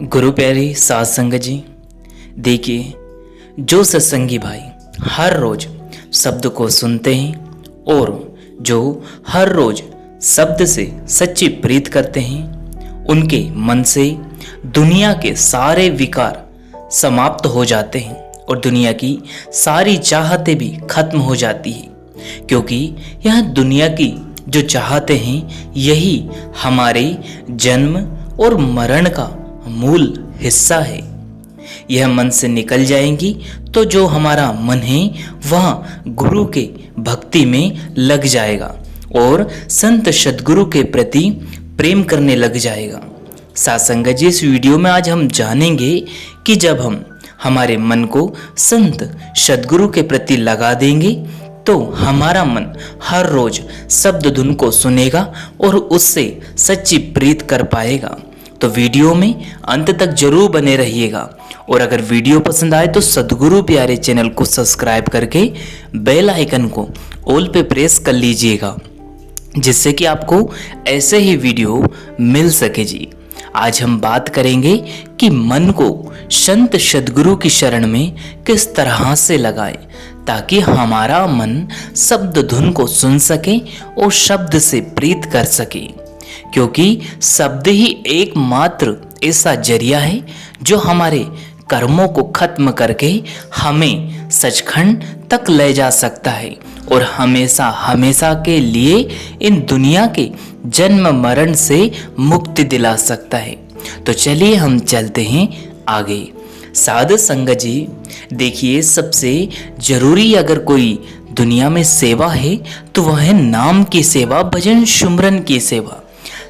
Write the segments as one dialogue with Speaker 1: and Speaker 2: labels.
Speaker 1: गुरु प्यारी साध संगत जी, देखिए जो सत्संगी भाई हर रोज शब्द को सुनते हैं और जो हर रोज शब्द से सच्ची प्रीत करते हैं, उनके मन से दुनिया के सारे विकार समाप्त हो जाते हैं और दुनिया की सारी चाहतें भी खत्म हो जाती है। क्योंकि यह दुनिया की जो चाहते हैं यही हमारे जन्म और मरण का मूल हिस्सा है। यह मन से निकल जाएंगी तो जो हमारा मन है वह गुरु के भक्ति में लग जाएगा और संत सद्गुरु के प्रति प्रेम करने लग जाएगा। साथ संगत जी, इस वीडियो में आज हम जानेंगे कि जब हम हमारे मन को संत सद्गुरु के प्रति लगा देंगे तो हमारा मन हर रोज शब्द धुन को सुनेगा और उससे सच्ची प्रीत कर पाएगा। तो वीडियो में अंत तक जरूर बने रहिएगा और अगर वीडियो पसंद आए तो सद्गुरु प्यारे चैनल को सब्सक्राइब करके बेल आइकन को ऑल पे प्रेस कर लीजिएगा, जिससे कि आपको ऐसे ही वीडियो मिल सके जी। आज हम बात करेंगे कि मन को संत सद्गुरु की शरण में किस तरह से लगाएं ताकि हमारा मन शब्द धुन को सुन सके और शब्द से प्रीत कर सके। क्योंकि शब्द ही एकमात्र ऐसा जरिया है जो हमारे कर्मों को खत्म करके हमें सचखंड तक ले जा सकता है और हमेशा हमेशा के लिए इन दुनिया के जन्म मरण से मुक्ति दिला सकता है। तो चलिए हम चलते हैं आगे। साध संगत जी, देखिए सबसे जरूरी अगर कोई दुनिया में सेवा है तो वह है नाम की सेवा, भजन सुमरन की सेवा।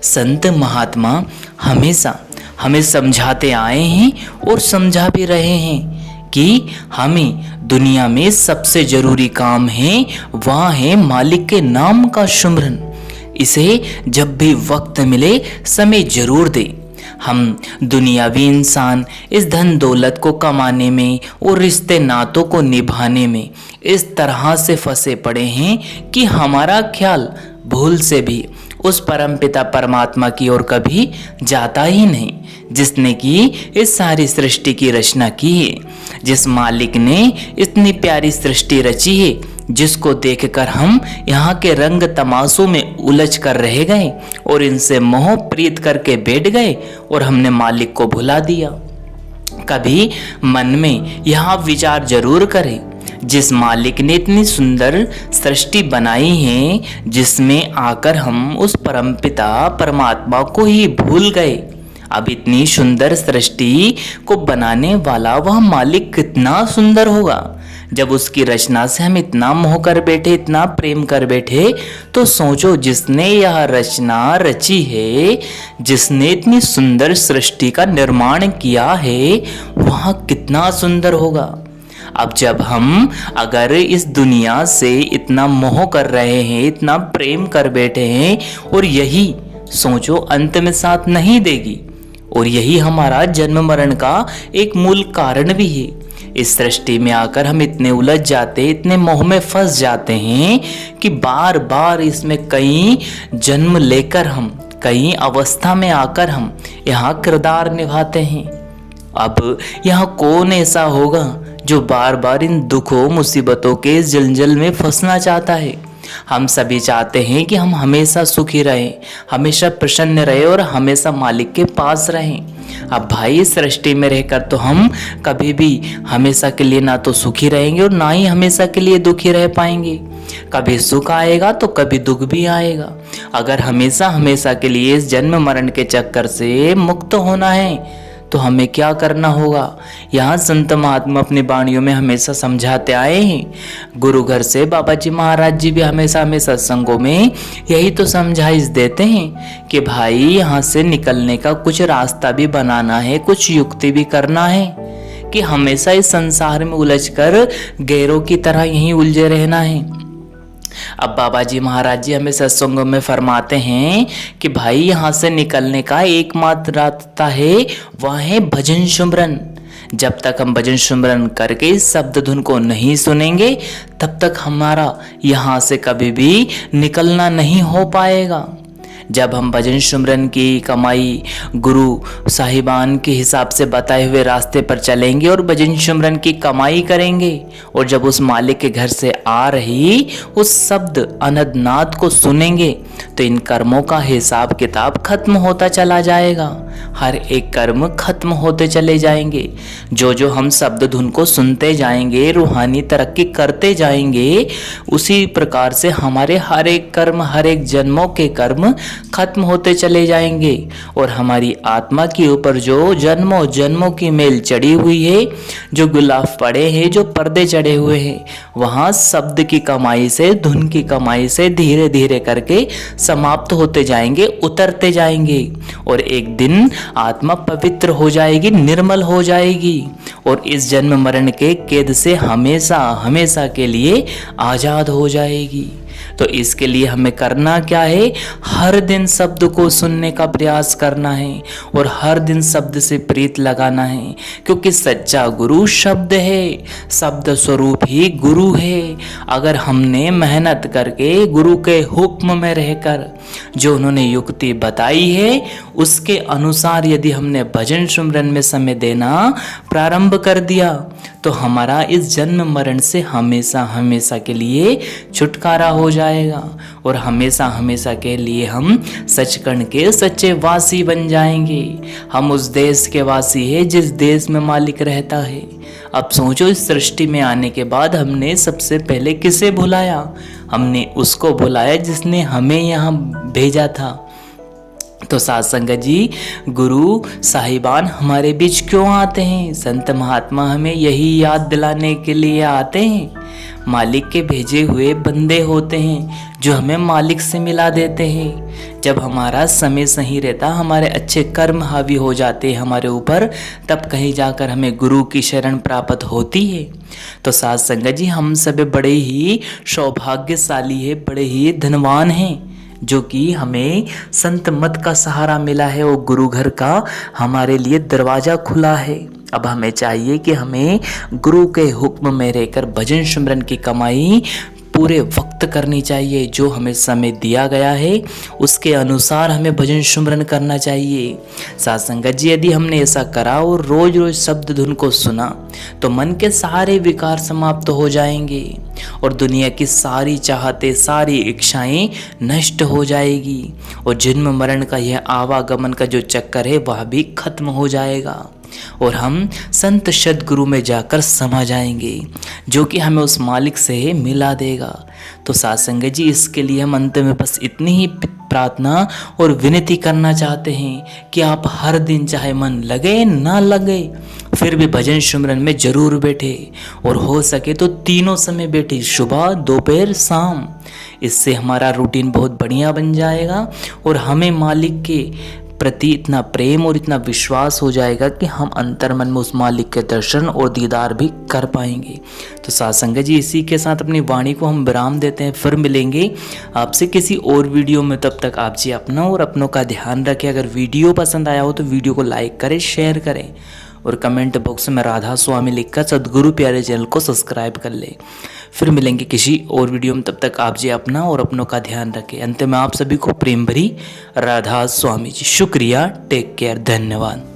Speaker 1: संत महात्मा हमेशा हमें समझाते आए हैं और समझा भी रहे हैं कि हमें दुनिया में सबसे जरूरी काम है वह है मालिक के नाम का सुमरन। इसे जब भी वक्त मिले समय जरूर दे। हम दुनियावी इंसान इस धन दौलत को कमाने में और रिश्ते नातों को निभाने में इस तरह से फंसे पड़े हैं कि हमारा ख्याल भूल से भी उस परमपिता परमात्मा की ओर कभी जाता ही नहीं, जिसने कि इस सारी सृष्टि की रचना की है, जिस मालिक ने इतनी प्यारी सृष्टि रची है, जिसको देखकर हम यहाँ के रंग तमाशों में उलझ कर रह गए और इनसे मोह प्रीत करके बैठ गए और हमने मालिक को भुला दिया। कभी मन में यह विचार जरूर करें, जिस मालिक ने इतनी सुंदर सृष्टि बनाई है, जिसमें आकर हम उस परमपिता परमात्मा को ही भूल गए। अब इतनी सुंदर सृष्टि को बनाने वाला वह मालिक कितना सुंदर होगा। जब उसकी रचना से हम इतना मोह कर बैठे, इतना प्रेम कर बैठे, तो सोचो जिसने यह रचना रची है, जिसने इतनी सुंदर सृष्टि का निर्माण किया है, वह कितना सुंदर होगा। अब जब हम अगर इस दुनिया से इतना मोह कर रहे हैं, इतना प्रेम कर बैठे हैं और यही सोचो अंत में साथ नहीं देगी और यही हमारा जन्म मरण का एक मूल कारण भी है। इस सृष्टि में आकर हम इतने उलझ जाते, इतने मोह में फंस जाते हैं कि बार बार इसमें कई जन्म लेकर हम, कई अवस्था में आकर हम यहाँ किरदार निभाते हैं। अब यहाँ कौन ऐसा होगा जो बार बार इन दुखों मुसीबतों के जंजल में फंसना चाहता है। हम सभी चाहते हैं कि हम हमेशा सुखी रहें, हमेशा प्रसन्न रहें और हमेशा मालिक के पास रहें। अब भाई सृष्टि में रहकर तो हम कभी भी हमेशा के लिए ना तो सुखी रहेंगे और ना ही हमेशा के लिए दुखी रह पाएंगे। कभी सुख आएगा तो कभी दुख भी आएगा। अगर हमेशा हमेशा के लिए इस जन्म मरण के चक्कर से मुक्त होना है तो हमें क्या करना होगा। यहाँ संत महात्मा अपनी वाणियों में हमेशा समझाते आए हैं। गुरु घर से बाबा जी महाराज जी भी हमेशा हमें सत्संगों में यही तो समझाइश देते हैं कि भाई यहाँ से निकलने का कुछ रास्ता भी बनाना है, कुछ युक्ति भी करना है कि हमेशा इस संसार में उलझकर गैरों की तरह यहीं उलझे रहना है। अब बाबा जी महाराज जी हमें सत्संगों में फरमाते हैं कि भाई यहाँ से निकलने का एकमात्र रास्ता है, वह है भजन सुमरन। जब तक हम भजन सुमरन करके इस शब्द धुन को नहीं सुनेंगे तब तक हमारा यहाँ से कभी भी निकलना नहीं हो पाएगा। जब हम भजन सुमरन की कमाई गुरु साहिबान के हिसाब से बताए हुए रास्ते पर चलेंगे और भजन सुमरन की कमाई करेंगे, और जब उस मालिक के घर से आ रही उस शब्द अनदनाद को सुनेंगे, तो इन कर्मों का हिसाब किताब खत्म होता चला जाएगा। हर एक कर्म खत्म होते चले जाएंगे। जो जो हम शब्द धुन को सुनते जाएंगे, रूहानी तरक्की करते जाएंगे, उसी प्रकार से हमारे हर एक कर्म, हर एक जन्मों के कर्म खत्म होते चले जाएंगे। और हमारी आत्मा के ऊपर जो जन्मों जन्मों की मेल चढ़ी हुई है, जो गुलाफ पड़े हैं, जो पर्दे चढ़े हुए हैं, वहाँ शब्द की कमाई से, धुन की कमाई से धीरे धीरे करके समाप्त होते जाएंगे, उतरते जाएंगे। और एक दिन आत्मा पवित्र हो जाएगी, निर्मल हो जाएगी, और इस जन्म मरण के कैद से हमेशा हमेशा के लिए आज़ाद हो जाएगी। तो इसके लिए हमें करना क्या है? हर दिन शब्द को सुनने का प्रयास करना है और हर दिन शब्द से प्रीत लगाना है, क्योंकि सच्चा गुरु शब्द है, शब्द स्वरूप ही गुरु है। अगर हमने मेहनत करके गुरु के हुक्म में रहकर जो उन्होंने युक्ति बताई है उसके अनुसार यदि हमने भजन सुमरन में समय देना प्रारंभ कर दिया, तो हमारा इस जन्म मरण से हमेशा हमेशा के लिए छुटकारा हो जाएगा और हमेशा हमेशा के लिए हम सचखंड के सच्चे वासी बन जाएंगे। हम उस देश के वासी हैं जिस देश में मालिक रहता है। अब सोचो, इस सृष्टि में आने के बाद हमने सबसे पहले किसे बुलाया? हमने उसको बुलाया जिसने हमें यहाँ भेजा था। तो साथ संगत जी, गुरु साहिबान हमारे बीच क्यों आते हैं? संत महात्मा हमें यही याद दिलाने के लिए आते हैं। मालिक के भेजे हुए बंदे होते हैं जो हमें मालिक से मिला देते हैं। जब हमारा समय सही रहता, हमारे अच्छे कर्म हावी हो जाते हैं हमारे ऊपर, तब कहीं जाकर हमें गुरु की शरण प्राप्त होती है। तो साथ संगत जी, हम सब बड़े ही सौभाग्यशाली है, बड़े ही धनवान हैं, जो कि हमें संत मत का सहारा मिला है और गुरु घर का हमारे लिए दरवाज़ा खुला है। अब हमें चाहिए कि हमें गुरु के हुक्म में रहकर भजन सुमरन की कमाई पूरे वक्त करनी चाहिए। जो हमें समय दिया गया है उसके अनुसार हमें भजन सुमरन करना चाहिए। साथ संगत जी, यदि हमने ऐसा करा और रोज रोज शब्द धुन को सुना, तो मन के सारे विकार समाप्त हो जाएंगे और दुनिया की सारी चाहते, सारी इच्छाएं नष्ट हो जाएगी और जन्म मरण का यह आवागमन का जो चक्कर है वह भी खत्म हो जाएगा और हम संत सद्गुरु में जाकर समा जाएंगे, जो कि हमें उस मालिक से मिला देगा। तो साथ संगत जी, इसके लिए हम अंत में बस इतनी ही प्रार्थना और विनती करना चाहते हैं कि आप हर दिन, चाहे मन लगे ना लगे, फिर भी भजन सुमरन में जरूर बैठे और हो सके तो तीनों समय बैठे, सुबह, दोपहर, शाम। इससे हमारा रूटीन बहुत बढ़िया बन जाएगा और हमें मालिक के प्रति इतना प्रेम और इतना विश्वास हो जाएगा कि हम अंतर्मन में उस मालिक के दर्शन और दीदार भी कर पाएंगे। तो साथ संगत जी, इसी के साथ अपनी वाणी को हम विराम देते हैं। फिर मिलेंगे आपसे किसी और वीडियो में। तब तक आप जी अपना और अपनों का ध्यान रखें। अगर वीडियो पसंद आया हो तो वीडियो को लाइक करें, शेयर करें और कमेंट बॉक्स में राधा स्वामी लिखकर सद्गुरु प्यारे चैनल को सब्सक्राइब कर ले। फिर मिलेंगे किसी और वीडियो में। तब तक आप जी अपना और अपनों का ध्यान रखें। अंत में आप सभी को प्रेम भरी राधा स्वामी जी। शुक्रिया, टेक केयर, धन्यवाद।